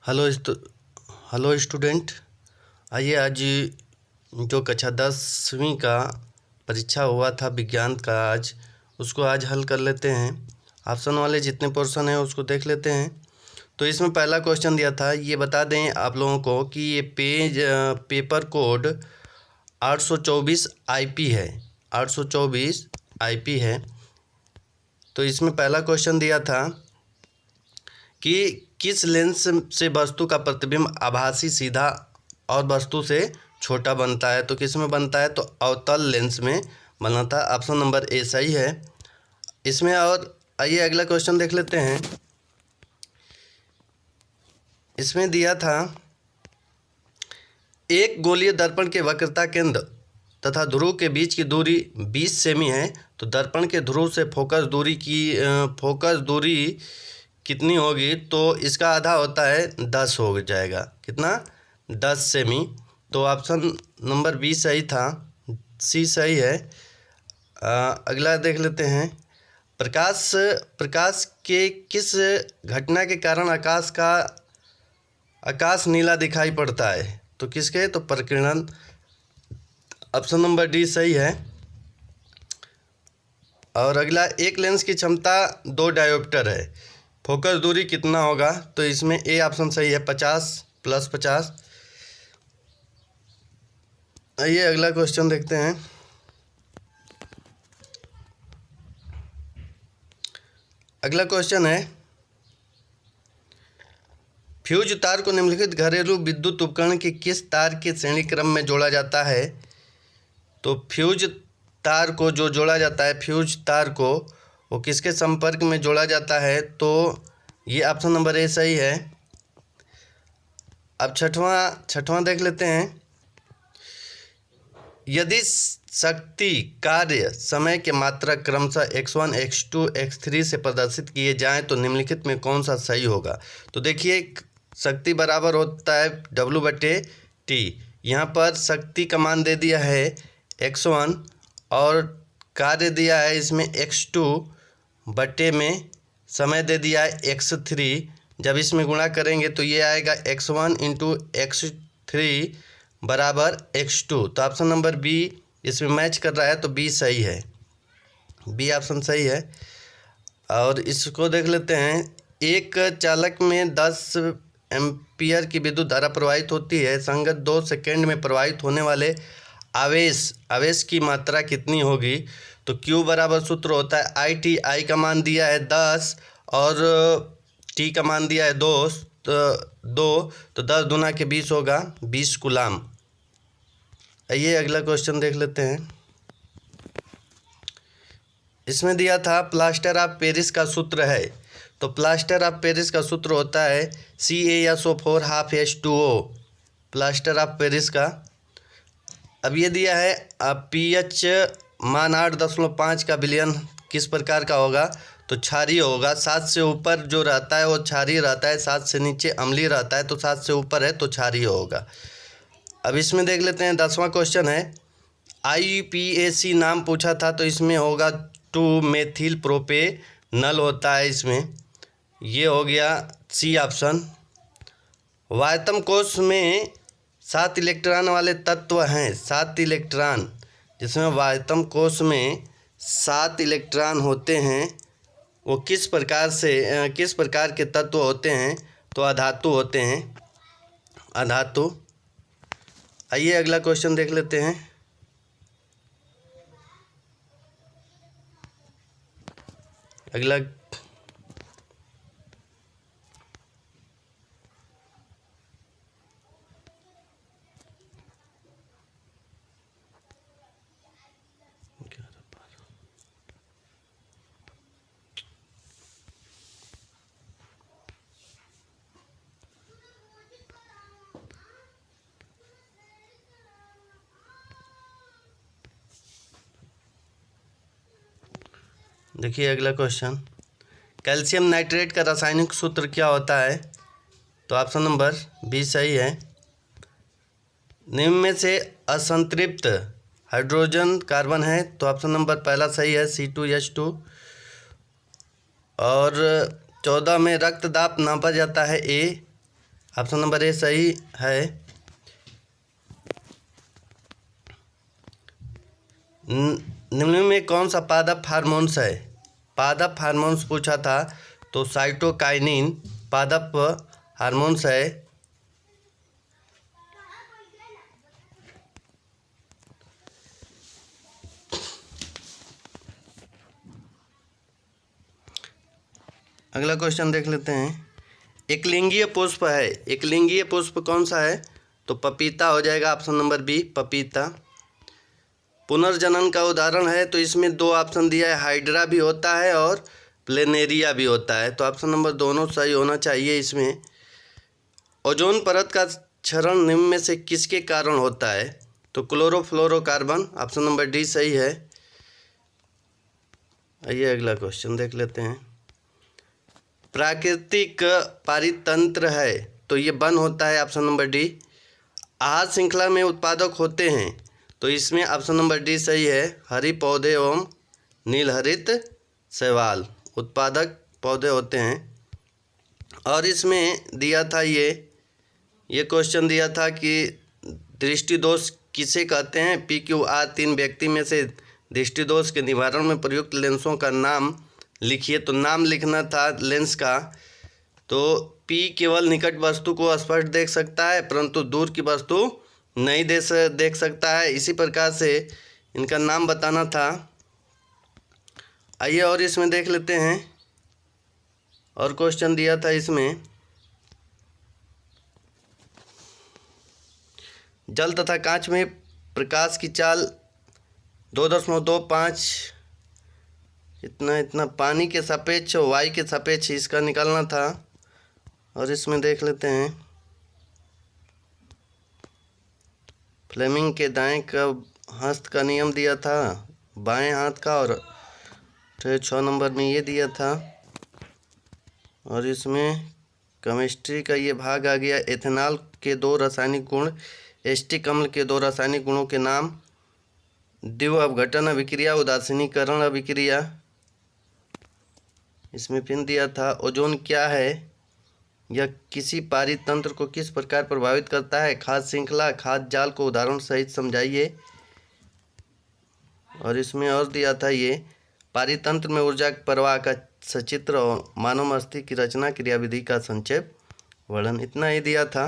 Hello student. आइए आज जो कक्षा 10वीं का परीक्षा हुआ था विज्ञान का, उसको आज हल कर लेते हैं। ऑप्शन वाले जितने पोर्शन हैं उसको देख लेते हैं। तो इसमें पहला क्वेश्चन दिया था, ये बता दें आप लोगों को कि ये पेपर कोड 824 IP है, 824 IP है। तो इसमें पहला क्वेश्चन दिया था कि किस लेंस से वस्तु का प्रतिबिंब आभासी सीधा और वस्तु से छोटा बनता है। तो किस में बनता है? तो अवतल लेंस में बना था। ऑप्शन नंबर ए सही है इसमें। और आइए अगला क्वेश्चन देख लेते हैं। इसमें दिया था एक गोलीय दर्पण के वक्रता केंद्र तथा ध्रुव के बीच की दूरी 20 सेमी है। तो दर्पण के ध्रुव से फोकस दूरी कितनी होगी? तो इसका आधा होता है 10 हो जाएगा। कितना? 10 सेमी। तो ऑप्शन नंबर बी सही था, सी सही है। अगला देख लेते हैं। प्रकाश के किस घटना के कारण आकाश नीला दिखाई पड़ता है? तो किसके? तो प्रकीर्णन। ऑप्शन नंबर डी सही है। और अगला, एक लेंस की क्षमता 2 डायोप्टर है, फोकस दूरी कितना होगा? तो इसमें ए ऑप्शन सही है, 50 + 50। आइए अगला क्वेश्चन देखते हैं। अगला क्वेश्चन है, फ्यूज तार को निम्नलिखित घरेलू विद्युत उपकरण की किस तार के श्रेणी क्रम में जोड़ा जाता है? तो फ्यूज तार को जो जोड़ा जाता है, फ्यूज तार को वो किसके संपर्क में जोड़ा जाता है? तो ये ऑप्शन नंबर ए सही है। अब छठवां देख लेते हैं। यदि शक्ति कार्य समय के मात्रक क्रमशः x1, x2, x3 से प्रदर्शित किए जाएं तो निम्नलिखित में कौन सा सही होगा? तो देखिए, शक्ति बराबर होता है W/T। यहाँ पर शक्ति का मान दे दिया है x1 और कार्य दिया है इसमें x2 बटे में समय दे दिया है x3। जब इसमें गुणा करेंगे तो ये आएगा x1 × x3 बराबर x2। तो ऑप्शन नंबर बी इसमें मैच कर रहा है, तो बी सही है, बी ऑप्शन सही है। और इसको देख लेते हैं। एक चालक में 10 एम्पियर की विद्युत धारा प्रवाहित होती है। संगत 2 सेकेंड में प्रवाहित होने वाले आवेश की मात्रा कितनी होगी? तो Q बराबर सूत्र होता है IT। I का मान दिया है 10 और T का मान दिया है 2, तो 10 दूना के 20 होगा, 20 कूलाम। आइए अगला क्वेश्चन देख लेते हैं। इसमें दिया था प्लास्टर ऑफ पेरिस का सूत्र है। तो प्लास्टर ऑफ पेरिस का सूत्र होता है CaSO4 ½ प्लास्टर ऑफ पेरिस का। अब ये दिया है pH मान 8.5 का बिलियन किस प्रकार का होगा? तो क्षारीय होगा। 7 से ऊपर जो रहता है वो क्षारीय रहता है, 7 से नीचे अम्लीय रहता है। तो 7 से ऊपर है तो क्षारीय होगा। अब इसमें देख लेते हैं। 10वां क्वेश्चन है, IUPAC नाम पूछा था, तो इसमें होगा 2-मेथिल प्रोपेनल होता है इसमें। ये हो गया सी ऑप्शन। वायतम कोश में 7 इलेक्ट्रॉन वाले तत्व हैं, 7 इलेक्ट्रॉन, जिसमें वायतम कोश में 7 इलेक्ट्रॉन होते हैं। वो किस प्रकार के तत्व होते हैं? तो अधातु होते हैं, अधातु। आइए अगला क्वेश्चन देख लेते हैं। अगला देखिए अगला क्वेश्चन, कैल्शियम नाइट्रेट का रासायनिक सूत्र क्या होता है? तो ऑप्शन नंबर बी सही है। निम्न में से असंतृप्त हाइड्रोजन कार्बन है, तो ऑप्शन नंबर पहला सही है, C2H2। और 14 में रक्त दाब नापा जाता है, ए। ऑप्शन नंबर ए सही है। निम्न में कौन सा पादप हार्मोन्स है? पादप हार्मोन्स पूछा था तो साइटोकाइनिन पादप हार्मोन्स है। अगला क्वेश्चन देख लेते हैं। एकलिंगीय पुष्प है, एकलिंगीय पुष्प कौन सा है? तो पपीता हो जाएगा, ऑप्शन नंबर बी पपीता। पुनर्जनन का उदाहरण है तो इसमें दो ऑप्शन दिया है, हाइड्रा भी होता है और प्लेनेरिया भी होता है, तो ऑप्शन नंबर दोनों सही होना चाहिए इसमें। ओजोन परत का क्षरण निम्न में से किसके कारण होता है? तो क्लोरोफ्लोरोकार्बन, ऑप्शन नंबर डी सही है। आइए अगला क्वेश्चन देख लेते हैं। प्राकृतिक पारितंत्र है तो ये वन होता है, ऑप्शन नंबर डी। आहार श्रृंखला में उत्पादक होते हैं तो इसमें ऑप्शन नंबर डी सही है, हरी पौधे एवं नीलहरित शैवाल उत्पादक पौधे होते हैं। और इसमें दिया था ये क्वेश्चन दिया था कि दृष्टि दोष किसे कहते हैं? PQR 3 व्यक्ति में से दृष्टि दोष के निवारण में प्रयुक्त लेंसों का नाम लिखिए, तो नाम लिखना था लेंस का। तो P केवल निकट वस्तु को स्पष्ट देख सकता है परंतु दूर की वस्तु नहीं देख सकता है, इसी प्रकार से इनका नाम बताना था। आइए और इसमें देख लेते हैं, और क्वेश्चन दिया था इसमें, जल तथा कांच में प्रकाश की चाल 2.25 इतना पानी के सापेक्ष वायु के सापेक्ष इसका निकालना था। और इसमें देख लेते हैं, फ्लेमिंग के दाएं का हस्त का नियम दिया था, बाएं हाथ का, और 6 नंबर में ये दिया था। और इसमें केमिस्ट्री का ये भाग आ गया। एथेनॉल के 2 रासायनिक गुण, एस्टिक अम्ल के 2 रासायनिक गुणों के नाम, द्विव अपघटन अभिक्रिया, उदासीनीकरण अभिक्रिया। इसमें पिन दिया था, ओजोन क्या है, यह किसी पारितंत्र को किस प्रकार प्रभावित करता है, खाद्य श्रृंखला, खाद्य जाल को उदाहरण सहित समझाइए। और इसमें और दिया था ये पारितंत्र में ऊर्जा के प्रवाह का सचित्र और मानव मस्तिष्क की रचना क्रियाविधि का संक्षेप वर्णन, इतना ही दिया था।